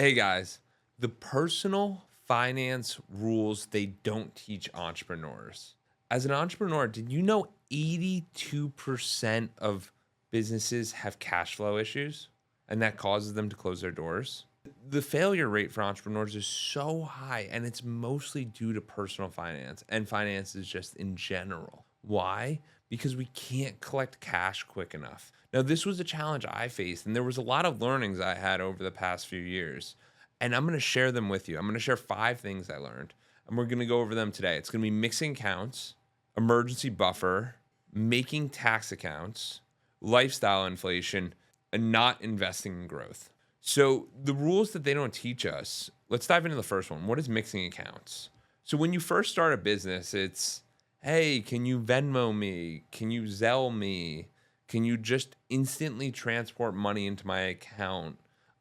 Hey guys, the personal finance rules they don't teach entrepreneurs. As an entrepreneur, did you know 82% of businesses have cash flow issues and that causes them to close their doors? The failure rate for entrepreneurs is so high and it's mostly due to personal finance and finances just in general. Why? Because we can't collect cash quick enough. Now, this was a challenge I faced, and there was a lot of learnings I had over the past few years. And I'm going to share them with you. I'm going to share 5 things I learned, and we're going to go over them today. It's going to be mixing accounts, emergency buffer, making tax accounts, lifestyle inflation, and not investing in growth. So, the rules that they don't teach us, let's dive into the first one. What is mixing accounts? So, when you first start a business, it's, hey, can you Venmo me? Can you Zelle me? Can you just instantly transport money into my account?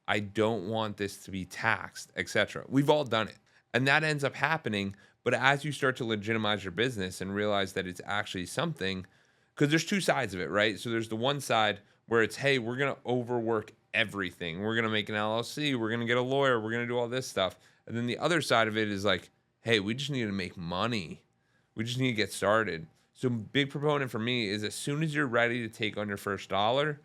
I don't want this to be taxed, etc. We've all done it. And that ends up happening. But as you start to legitimize your business and realize that it's actually something, because there's two sides of it, right? So there's the one side where it's, hey, we're going to overwork everything. We're going to make an LLC. We're going to get a lawyer. We're going to do all this stuff. And then the other side of it is like, hey, we just need to make money. We just need to get started. So big proponent for me is as soon as you're ready to take on your first dollar,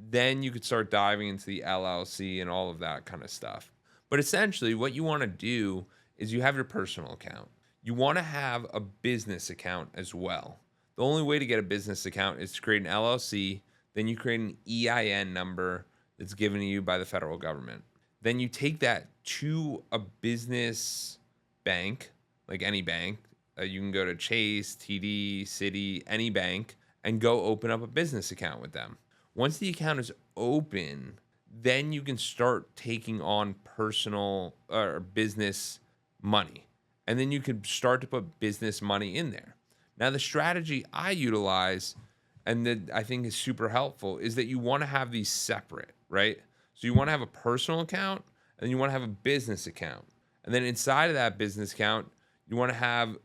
then you could start diving into the LLC and all of that kind of stuff. But essentially, what you want to do is you have your personal account. You want to have a business account as well. The only way to get a business account is to create an LLC. Then you create an EIN number that's given to you by the federal government. Then you take that to a business bank, like any bank. You can go to Chase, TD, Citi, any bank, and go open up a business account with them. Once the account is open, then you can start taking on personal or business money. And then you can start to put business money in there. Now, the strategy I utilize and that I think is super helpful is that you want to have these separate, right? So you want to have a personal account and you want to have a business account. And then inside of that business account, you want to have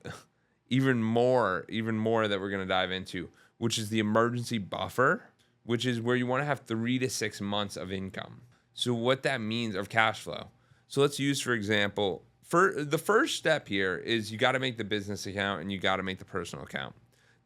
even more that we're going to dive into, which is the emergency buffer, which is where you want to have 3 to 6 months of income. So what that means of cash flow. So let's use, for example, for the first step here is you got to make the business account and you got to make the personal account.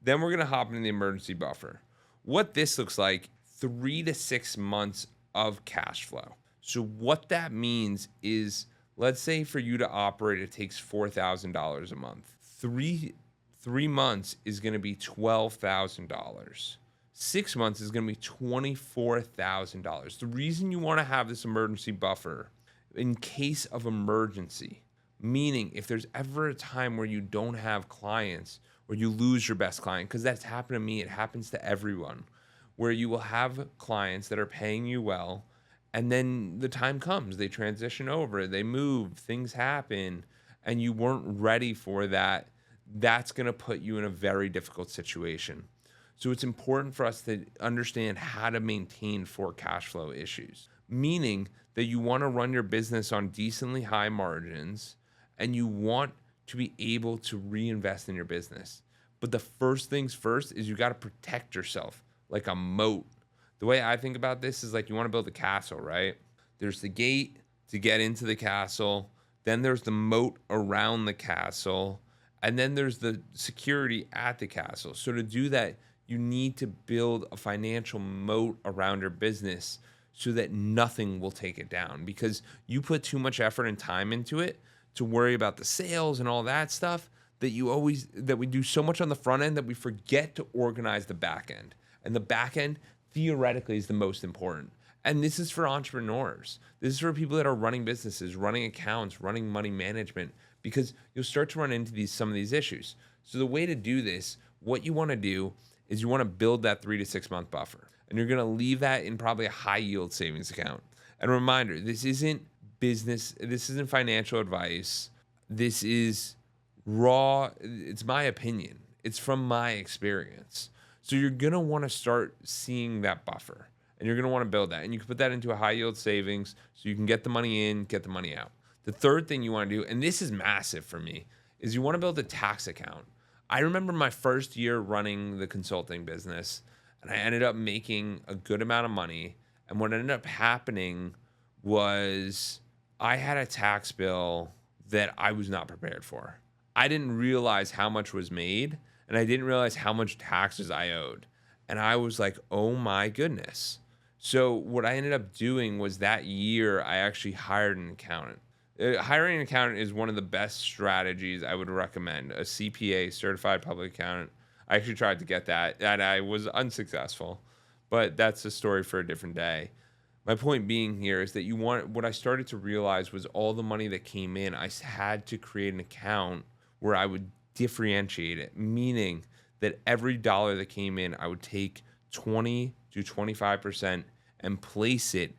Then we're going to hop into the emergency buffer. What this looks like, 3 to 6 months of cash flow. So what that means is, let's say for you to operate, it takes $4,000 a month. Three months is going to be $12,000. 6 months is going to be $24,000. The reason you want to have this emergency buffer in case of emergency, meaning if there's ever a time where you don't have clients or you lose your best client, because that's happened to me, it happens to everyone, where you will have clients that are paying you well, and then the time comes, they transition over, they move, things happen, and you weren't ready for that. That's going to put you in a very difficult situation. So it's important for us to understand how to maintain for cash flow issues, meaning that you want to run your business on decently high margins and you want to be able to reinvest in your business. But the first things first is you got to protect yourself like a moat. The way I think about this is like you want to build a castle, right? There's the gate to get into the castle. Then there's the moat around the castle. And then there's the security at the castle. So to do that, you need to build a financial moat around your business so that nothing will take it down, because you put too much effort and time into it to worry about the sales and all that stuff that we do so much on the front end that we forget to organize the back end. And the back end theoretically is the most important. And this is for entrepreneurs. This is for people that are running businesses, running accounts, running money management, because you'll start to run into some of these issues. So the way to do this, what you want to do is you want to build that 3 to 6 month buffer. And you're going to leave that in probably a high yield savings account. And a reminder, this isn't business, this isn't financial advice. This is raw, it's my opinion. It's from my experience. So you're going to want to start seeing that buffer. And you're going to want to build that. And you can put that into a high yield savings so you can get the money in, get the money out. The third thing you want to do, and this is massive for me, is you want to build a tax account. I remember my first year running the consulting business, and I ended up making a good amount of money. And what ended up happening was I had a tax bill that I was not prepared for. I didn't realize how much was made, and I didn't realize how much taxes I owed. And I was like, oh my goodness. So, what I ended up doing was that year, I actually hired an accountant. Hiring an accountant is one of the best strategies I would recommend. A CPA, certified public accountant. I actually tried to get that, and I was unsuccessful, but that's a story for a different day. My point being here is that what I started to realize was all the money that came in, had to create an account where I would differentiate it, meaning that every dollar that came in, I would take 20 to 25% and place it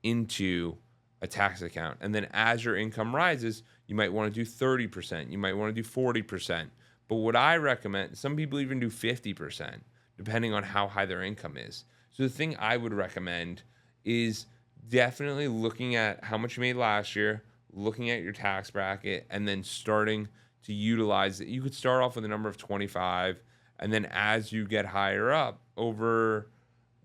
into a tax account. And then as your income rises, you might want to do 30%, you might want to do 40%. But what I recommend, some people even do 50%, depending on how high their income is. So the thing I would recommend is definitely looking at how much you made last year, looking at your tax bracket, and then starting to utilize it. You could start off with a number of 25, and then as you get higher up, over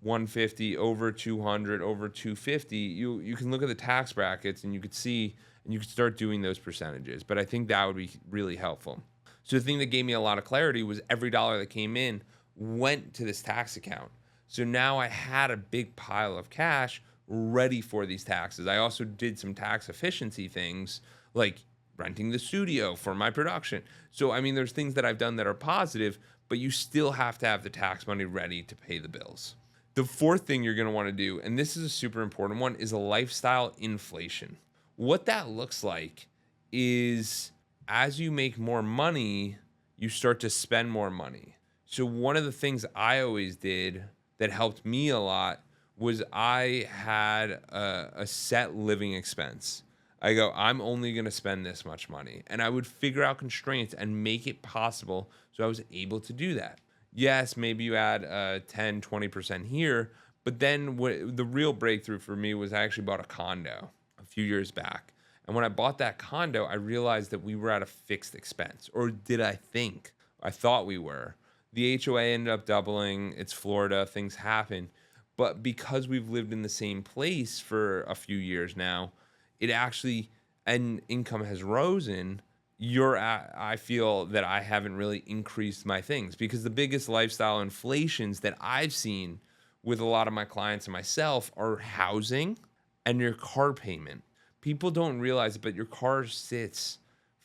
150, over 200, over 250, you can look at the tax brackets and you could see, and you could start doing those percentages. But I think that would be really helpful. So the thing that gave me a lot of clarity was every dollar that came in went to this tax account. So now I had a big pile of cash ready for these taxes. I also did some tax efficiency things like renting the studio for my production. So, I mean, there's things that I've done that are positive, but you still have to have the tax money ready to pay the bills. The fourth thing you're going to want to do, and this is a super important one, is a lifestyle inflation. What that looks like is as you make more money, you start to spend more money. So one of the things I always did that helped me a lot was I had a set living expense. I go, I'm only going to spend this much money. And I would figure out constraints and make it possible so I was able to do that. Yes, maybe you add 10, 20% here. But then the real breakthrough for me was I actually bought a condo a few years back. And when I bought that condo, I realized that we were at a fixed expense. Or did I think? I thought we were. The HOA ended up doubling. It's Florida. Things happen. But because we've lived in the same place for a few years now, it actually, and income has risen, I feel that I haven't really increased my things, because the biggest lifestyle inflations that I've seen with a lot of my clients and myself are housing and your car payment. People don't realize it, but your car sits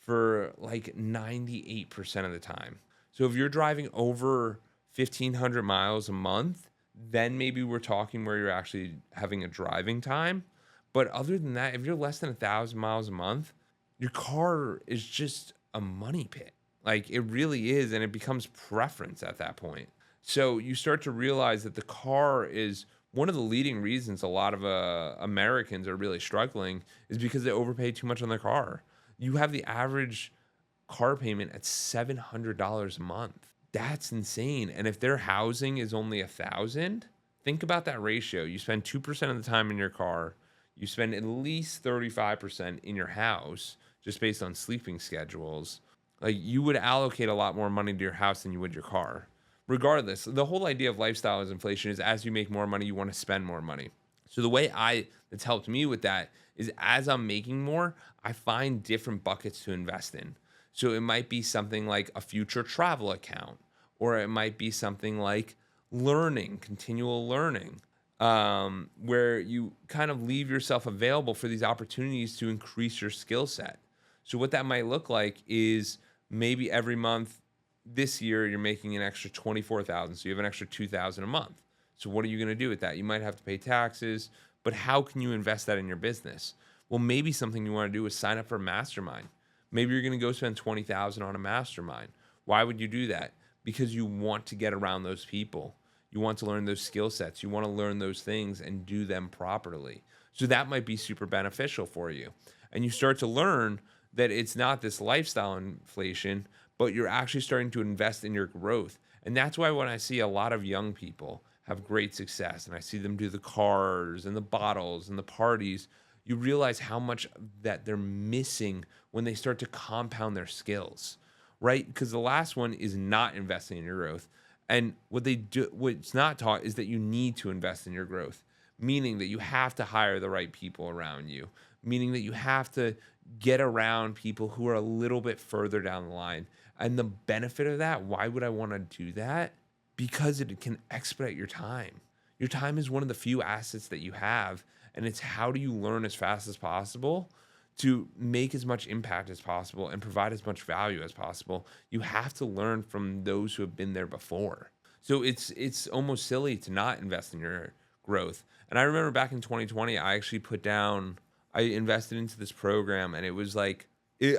for like 98% of the time. So if you're driving over 1,500 miles a month, then maybe we're talking where you're actually having a driving time. But other than that, if you're less than 1,000 miles a month, your car is just a money pit. Like, it really is, and it becomes preference at that point. So you start to realize that the car is one of the leading reasons a lot of Americans are really struggling, is because they overpay too much on their car. You have the average car payment at $700 a month. That's insane. And if their housing is only 1,000, think about that ratio. You spend 2% of the time in your car. You spend at least 35% in your house, just based on sleeping schedules. Like, you would allocate a lot more money to your house than you would your car. Regardless, the whole idea of lifestyle as inflation is as you make more money, you want to spend more money. So the way that's helped me with that is, as I'm making more, I find different buckets to invest in. So it might be something like a future travel account, or it might be something like continual learning, where you kind of leave yourself available for these opportunities to increase your skill set. So what that might look like is maybe every month this year you're making an extra 24,000, so you have an extra 2,000 a month. So what are you going to do with that? You might have to pay taxes, but how can you invest that in your business? Well, maybe something you want to do is sign up for a mastermind. Maybe you're going to go spend 20,000 on a mastermind. Why would you do that? Because you want to get around those people. You want to learn those skill sets. You want to learn those things and do them properly. So that might be super beneficial for you. And you start to learn that it's not this lifestyle inflation, but you're actually starting to invest in your growth. And that's why when I see a lot of young people have great success, and I see them do the cars and the bottles and the parties, you realize how much that they're missing when they start to compound their skills, right? Because the last one is not investing in your growth. And what's not taught is that you need to invest in your growth, meaning that you have to hire the right people around you, meaning that you have to get around people who are a little bit further down the line. And the benefit of that, why would I want to do that? Because it can expedite your time. Your time is one of the few assets that you have, and it's how do you learn as fast as possible to make as much impact as possible and provide as much value as possible. You have to learn from those who have been there before. So it's almost silly to not invest in your growth. And I remember back in 2020, I invested into this program, and it was like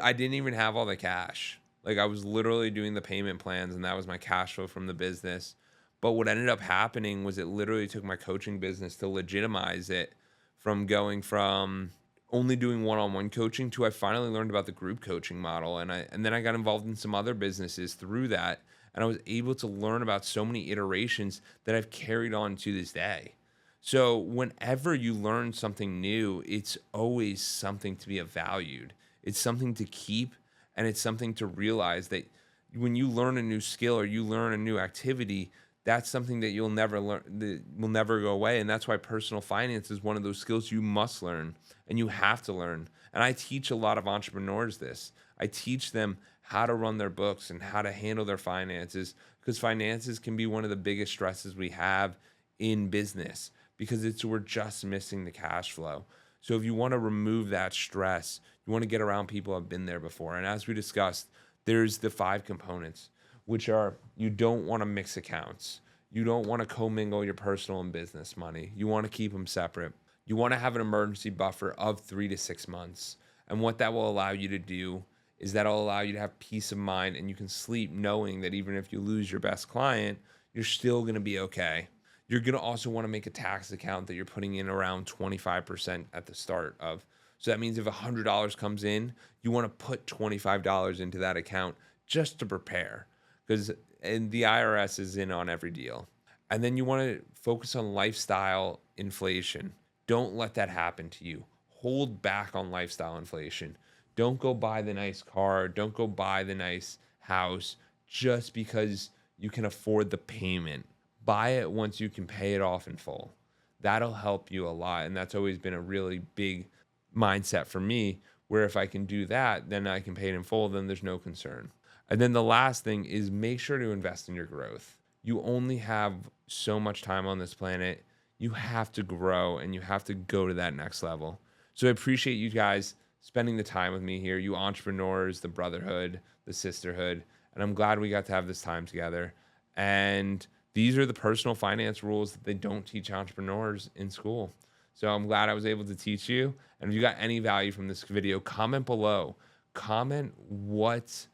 I didn't even have all the cash. Like I was literally doing the payment plans, and that was my cash flow from the business. But what ended up happening was it literally took my coaching business to legitimize it, from going from only doing one-on-one coaching to I finally learned about the group coaching model, and then I got involved in some other businesses through that, and I was able to learn about so many iterations that I've carried on to this day. So whenever you learn something new, it's always something to be valued. It's something to keep, and it's something to realize that when you learn a new skill or you learn a new activity, that's something that you'll never learn, that will never go away. And that's why personal finance is one of those skills you must learn and you have to learn. And I teach a lot of entrepreneurs this. I teach them how to run their books and how to handle their finances, because finances can be one of the biggest stresses we have in business, because we're just missing the cash flow. So if you want to remove that stress, you want to get around people who have been there before. And as we discussed, there's the 5 components, which are: you don't want to mix accounts. You don't want to commingle your personal and business money. You want to keep them separate. You want to have an emergency buffer of 3 to 6 months. And what that will allow you to do is that'll allow you to have peace of mind, and you can sleep knowing that even if you lose your best client, you're still going to be okay. You're going to also want to make a tax account that you're putting in around 25% at the start of. So that means if $100 comes in, you want to put $25 into that account just to prepare, because the IRS is in on every deal. And then you want to focus on lifestyle inflation. Don't let that happen to you. Hold back on lifestyle inflation. Don't go buy the nice car. Don't go buy the nice house just because you can afford the payment. Buy it once you can pay it off in full. That'll help you a lot. And that's always been a really big mindset for me, where if I can do that, then I can pay it in full, then there's no concern. And then the last thing is, make sure to invest in your growth. You only have so much time on this planet. You have to grow and you have to go to that next level. So I appreciate you guys spending the time with me here, you entrepreneurs, the brotherhood, the sisterhood. And I'm glad we got to have this time together. And these are the personal finance rules that they don't teach entrepreneurs in school. So I'm glad I was able to teach you. And if you got any value from this video, comment below. Comment what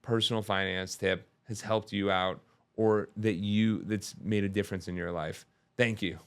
personal finance tip has helped you out, or that's made a difference in your life. Thank you.